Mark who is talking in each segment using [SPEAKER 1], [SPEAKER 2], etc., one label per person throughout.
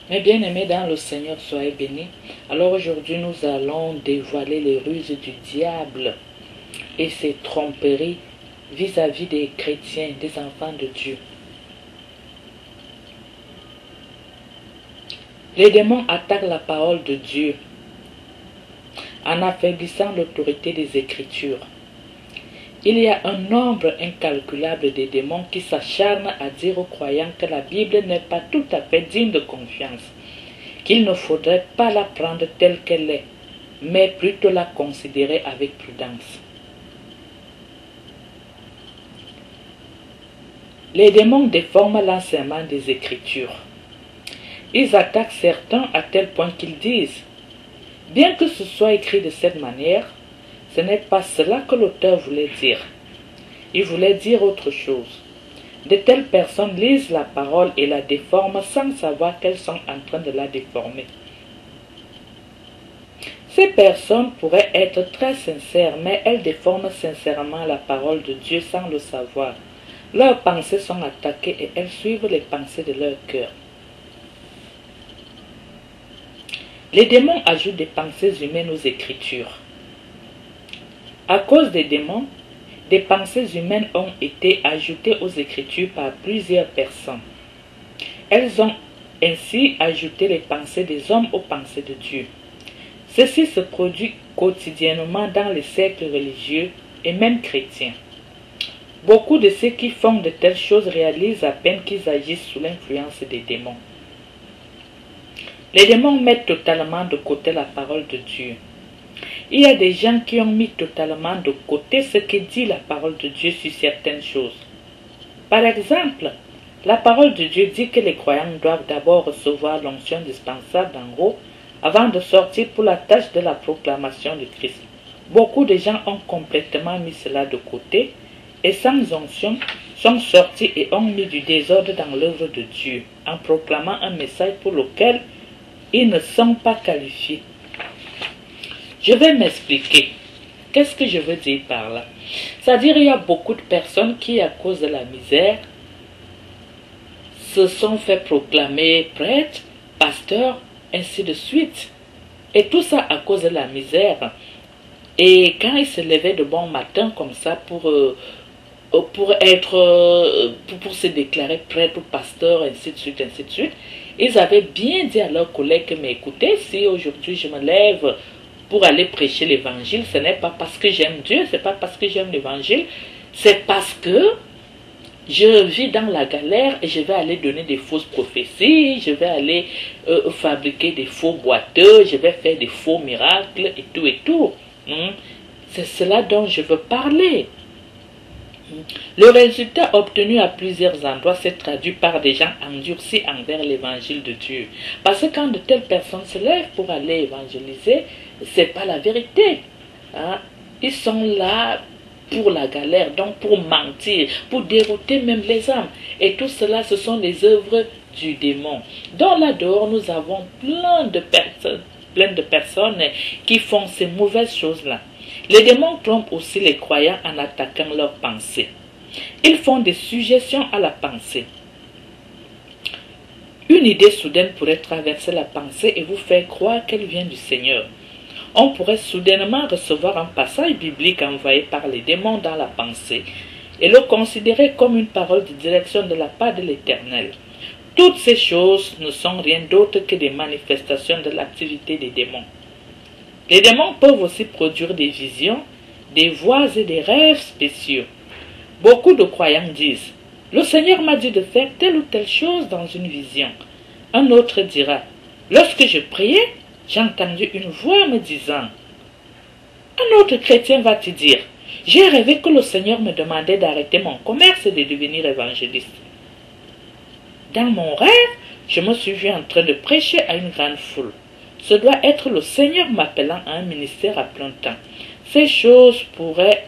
[SPEAKER 1] Mes bien-aimés dans le Seigneur, soyez bénis. Alors aujourd'hui, nous allons dévoiler les ruses du diable et ses tromperies vis-à-vis des chrétiens, des enfants de Dieu. Les démons attaquent la parole de Dieu en affaiblissant l'autorité des Écritures. Il y a un nombre incalculable de démons qui s'acharnent à dire aux croyants que la Bible n'est pas tout à fait digne de confiance, qu'il ne faudrait pas la prendre telle qu'elle est, mais plutôt la considérer avec prudence. Les démons déforment l'enseignement des Écritures. Ils attaquent certains à tel point qu'ils disent « Bien que ce soit écrit de cette manière, ce n'est pas cela que l'auteur voulait dire. Il voulait dire autre chose. » De telles personnes lisent la parole et la déforment sans savoir qu'elles sont en train de la déformer. Ces personnes pourraient être très sincères, mais elles déforment sincèrement la parole de Dieu sans le savoir. Leurs pensées sont attaquées et elles suivent les pensées de leur cœur. Les démons ajoutent des pensées humaines aux Écritures. À cause des démons, des pensées humaines ont été ajoutées aux Écritures par plusieurs personnes. Elles ont ainsi ajouté les pensées des hommes aux pensées de Dieu. Ceci se produit quotidiennement dans les cercles religieux et même chrétiens. Beaucoup de ceux qui font de telles choses réalisent à peine qu'ils agissent sous l'influence des démons. Les démons mettent totalement de côté la parole de Dieu. Il y a des gens qui ont mis totalement de côté ce que dit la parole de Dieu sur certaines choses. Par exemple, la parole de Dieu dit que les croyants doivent d'abord recevoir l'onction dispensable d'en haut avant de sortir pour la tâche de la proclamation de Christ. Beaucoup de gens ont complètement mis cela de côté et sans onction sont sortis et ont mis du désordre dans l'œuvre de Dieu en proclamant un message pour lequel ils ne sont pas qualifiés. Je vais m'expliquer. Qu'est-ce que je veux dire par là? C'est-à-dire il y a beaucoup de personnes qui, à cause de la misère, se sont fait proclamer prêtres, pasteurs, ainsi de suite. Et tout ça à cause de la misère. Et quand ils se levaient de bon matin comme ça pour se déclarer prêtre ou pasteur, ainsi de suite, ils avaient bien dit à leurs collègues que, mais écoutez, si aujourd'hui je me lève pour aller prêcher l'évangile, ce n'est pas parce que j'aime Dieu, ce n'est pas parce que j'aime l'évangile, c'est parce que je vis dans la galère et je vais aller donner des fausses prophéties, je vais aller fabriquer des faux boiteux, je vais faire des faux miracles et tout. C'est cela dont je veux parler. Le résultat obtenu à plusieurs endroits s'est traduit par des gens endurcis envers l'évangile de Dieu. Parce que quand de telles personnes se lèvent pour aller évangéliser, ce n'est pas la vérité. Ils sont là pour la galère, donc pour mentir, pour dérouter même les âmes. Et tout cela, ce sont les œuvres du démon. Dans là dehors, nous avons plein de personnes qui font ces mauvaises choses-là. Les démons trompent aussi les croyants en attaquant leurs pensées. Ils font des suggestions à la pensée. Une idée soudaine pourrait traverser la pensée et vous faire croire qu'elle vient du Seigneur. On pourrait soudainement recevoir un passage biblique envoyé par les démons dans la pensée et le considérer comme une parole de direction de la part de l'Éternel. Toutes ces choses ne sont rien d'autre que des manifestations de l'activité des démons. Les démons peuvent aussi produire des visions, des voix et des rêves spéciaux. Beaucoup de croyants disent « Le Seigneur m'a dit de faire telle ou telle chose dans une vision. » Un autre dira « Lorsque je priais, j'ai entendu une voix me disant. » Un autre chrétien va te dire « J'ai rêvé que le Seigneur me demandait d'arrêter mon commerce et de devenir évangéliste. Dans mon rêve, je me suis vu en train de prêcher à une grande foule. Ce doit être le Seigneur m'appelant à un ministère à plein temps. » Ces choses pourraient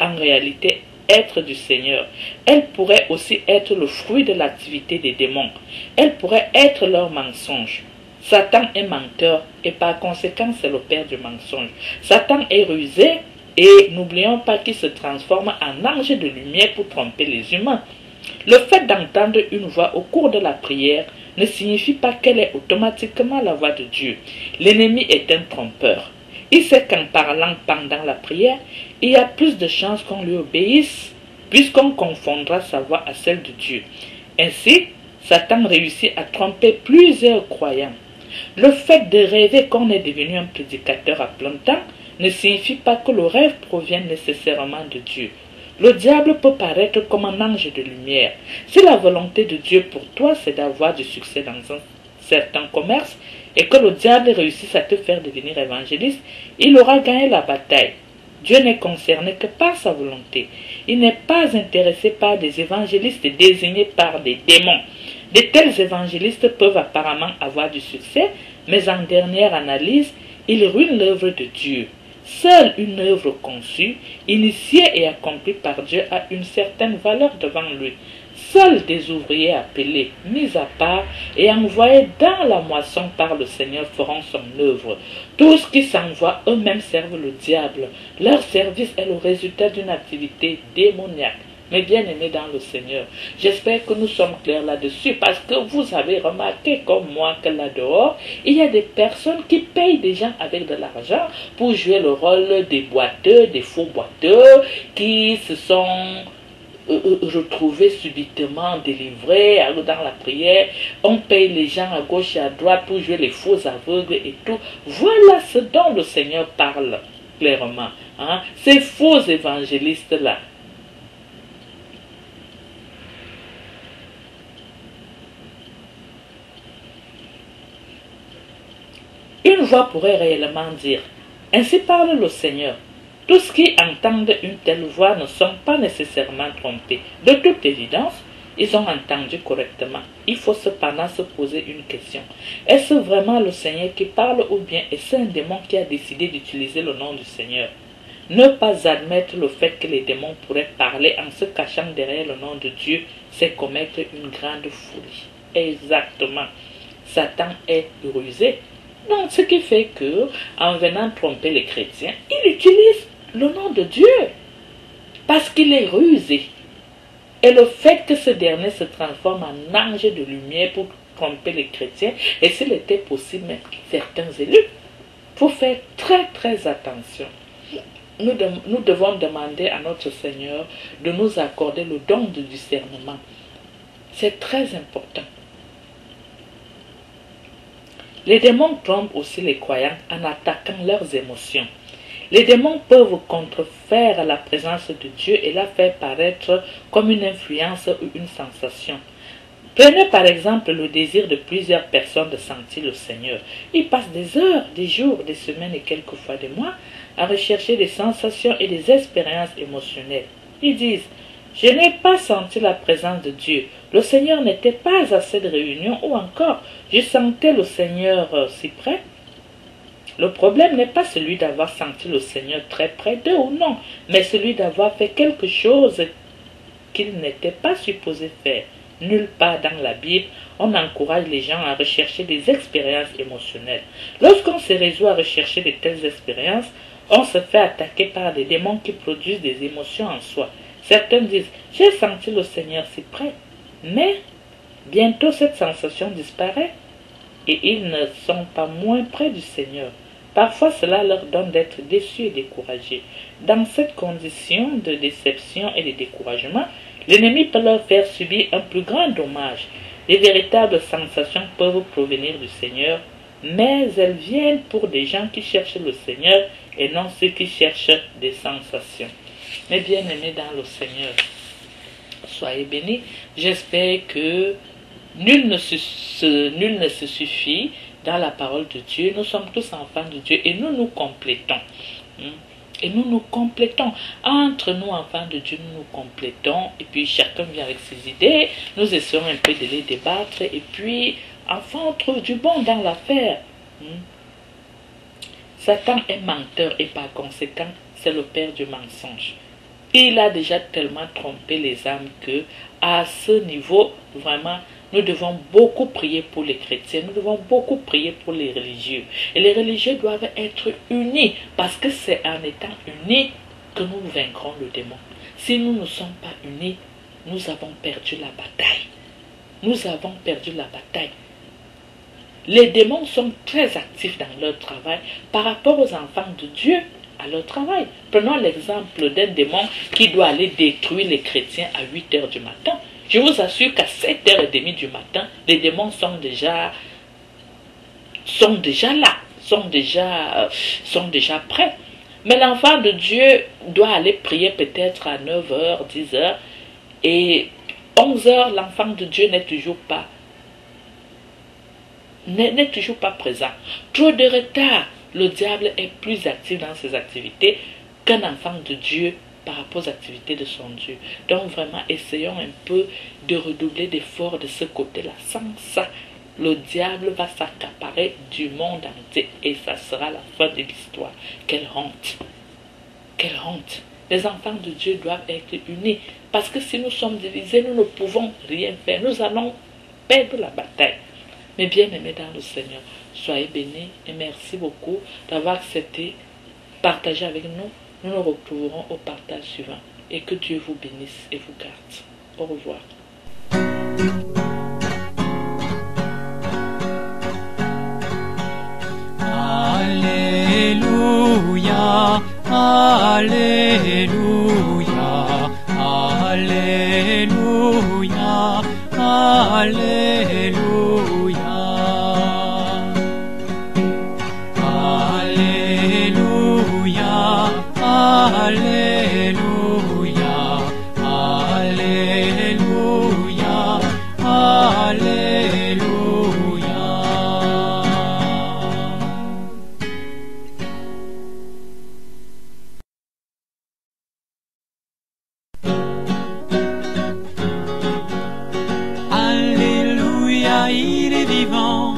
[SPEAKER 1] en réalité être du Seigneur. Elles pourraient aussi être le fruit de l'activité des démons. Elles pourraient être leur mensonge. Satan est menteur et par conséquent c'est le père du mensonge. Satan est rusé et n'oublions pas qu'il se transforme en ange de lumière pour tromper les humains. Le fait d'entendre une voix au cours de la prière ne signifie pas qu'elle est automatiquement la voix de Dieu. L'ennemi est un trompeur. Il sait qu'en parlant pendant la prière, il y a plus de chances qu'on lui obéisse, puisqu'on confondra sa voix à celle de Dieu. Ainsi, Satan réussit à tromper plusieurs croyants. Le fait de rêver qu'on est devenu un prédicateur à plein temps ne signifie pas que le rêve provient nécessairement de Dieu. Le diable peut paraître comme un ange de lumière. Si la volonté de Dieu pour toi, c'est d'avoir du succès dans un certain commerce, et que le diable réussisse à te faire devenir évangéliste, il aura gagné la bataille. Dieu n'est concerné que par sa volonté. Il n'est pas intéressé par des évangélistes désignés par des démons. De tels évangélistes peuvent apparemment avoir du succès, mais en dernière analyse, ils ruinent l'œuvre de Dieu. Seule une œuvre conçue, initiée et accomplie par Dieu a une certaine valeur devant lui. Seuls des ouvriers appelés, mis à part et envoyés dans la moisson par le Seigneur feront son œuvre. Tous qui s'envoient eux-mêmes servent le diable. Leur service est le résultat d'une activité démoniaque. Mes bien-aimés dans le Seigneur, j'espère que nous sommes clairs là-dessus parce que vous avez remarqué comme moi que là-dehors, il y a des personnes qui payent des gens avec de l'argent pour jouer le rôle des boiteux, des faux boiteux, qui se sont retrouvés subitement délivrés dans la prière. On paye les gens à gauche et à droite pour jouer les faux aveugles et tout. Voilà ce dont le Seigneur parle clairement. Hein? Ces faux évangélistes-là. Une voix pourrait réellement dire, ainsi parle le Seigneur. Tous qui entendent une telle voix ne sont pas nécessairement trompés. De toute évidence, ils ont entendu correctement. Il faut cependant se poser une question. Est-ce vraiment le Seigneur qui parle ou bien est-ce un démon qui a décidé d'utiliser le nom du Seigneur? Ne pas admettre le fait que les démons pourraient parler en se cachant derrière le nom de Dieu, c'est commettre une grande folie. Exactement. Satan est rusé. Donc, ce qui fait que, en venant tromper les chrétiens, il utilise le nom de Dieu parce qu'il est rusé. Et le fait que ce dernier se transforme en ange de lumière pour tromper les chrétiens, et s'il était possible, même certains élus, il faut faire très très attention. Nous devons demander à notre Seigneur de nous accorder le don de discernement. C'est très important. Les démons trompent aussi les croyants en attaquant leurs émotions. Les démons peuvent contrefaire la présence de Dieu et la faire paraître comme une influence ou une sensation. Prenez par exemple le désir de plusieurs personnes de sentir le Seigneur. Ils passent des heures, des jours, des semaines et quelquefois des mois à rechercher des sensations et des expériences émotionnelles. Ils disent, je n'ai pas senti la présence de Dieu. Le Seigneur n'était pas à cette réunion ou encore, je sentais le Seigneur si près. Le problème n'est pas celui d'avoir senti le Seigneur très près d'eux ou non, mais celui d'avoir fait quelque chose qu'il n'était pas supposé faire. Nulle part dans la Bible, on encourage les gens à rechercher des expériences émotionnelles. Lorsqu'on se résout à rechercher de telles expériences, on se fait attaquer par des démons qui produisent des émotions en soi. Certains disent, j'ai senti le Seigneur si près, mais bientôt cette sensation disparaît et ils ne sont pas moins près du Seigneur. Parfois cela leur donne d'être déçus et découragés. Dans cette condition de déception et de découragement, l'ennemi peut leur faire subir un plus grand dommage. Les véritables sensations peuvent provenir du Seigneur, mais elles viennent pour des gens qui cherchent le Seigneur et non ceux qui cherchent des sensations. Mes bien-aimés dans le Seigneur, soyez bénis. J'espère que nul ne se suffit dans la parole de Dieu. Nous sommes tous enfants de Dieu et nous nous complétons. Et nous nous complétons. Entre nous, enfants de Dieu, nous nous complétons. Et puis chacun vient avec ses idées. Nous essayons un peu de les débattre. Et puis, enfin, on trouve du bon dans l'affaire. Satan est menteur et par conséquent, c'est le père du mensonge. Il a déjà tellement trompé les âmes que, à ce niveau, vraiment, nous devons beaucoup prier pour les chrétiens, nous devons beaucoup prier pour les religieux. Et les religieux doivent être unis, parce que c'est en étant unis que nous vaincrons le démon. Si nous ne sommes pas unis, nous avons perdu la bataille. Nous avons perdu la bataille. Les démons sont très actifs dans leur travail par rapport aux enfants de Dieu à leur travail. Prenons l'exemple d'un démon qui doit aller détruire les chrétiens à 8 heures du matin. Je vous assure qu'à 7h30 du matin, les démons sont déjà là, sont déjà prêts. Mais l'enfant de Dieu doit aller prier peut-être à 9h, 10h, et 11h, l'enfant de Dieu n'est toujours pas présent. Trop de retard. Le diable est plus actif dans ses activités qu'un enfant de Dieu par rapport aux activités de son Dieu. Donc vraiment, essayons un peu de redoubler d'efforts de ce côté-là. Sans ça, le diable va s'accaparer du monde entier et ça sera la fin de l'histoire. Quelle honte! Quelle honte! Les enfants de Dieu doivent être unis parce que si nous sommes divisés, nous ne pouvons rien faire. Nous allons perdre la bataille. Mais bien aimés dans le Seigneur, soyez bénis et merci beaucoup d'avoir accepté partager avec nous. Nous nous retrouverons au partage suivant et que Dieu vous bénisse et vous garde. Au revoir.
[SPEAKER 2] Alléluia, Alléluia, Alléluia, Alléluia. Il est vivant,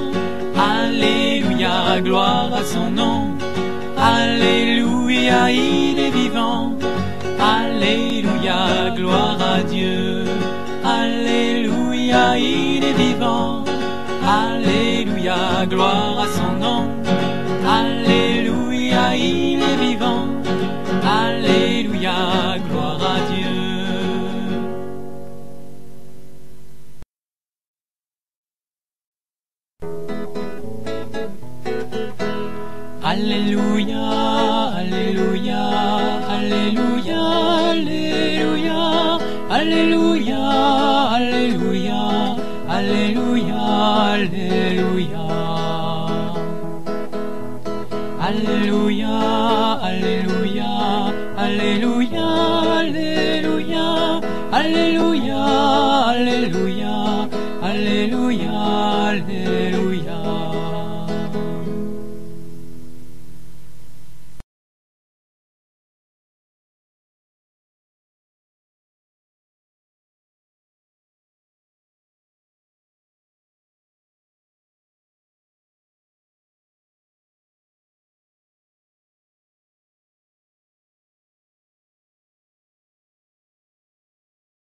[SPEAKER 2] Alléluia, gloire à son nom. Alléluia, il est vivant, Alléluia, gloire à Dieu. Alléluia, il est vivant, Alléluia, gloire à son nom. Alléluia, il est vivant, Alléluia, gloire à Dieu. Alléluia, Alléluia, Alléluia, Alléluia, Alléluia, Alléluia, Alléluia, Alléluia. Alléluia, Alléluia, Alléluia, Alléluia, Alléluia, Alléluia, Alléluia, Alléluia.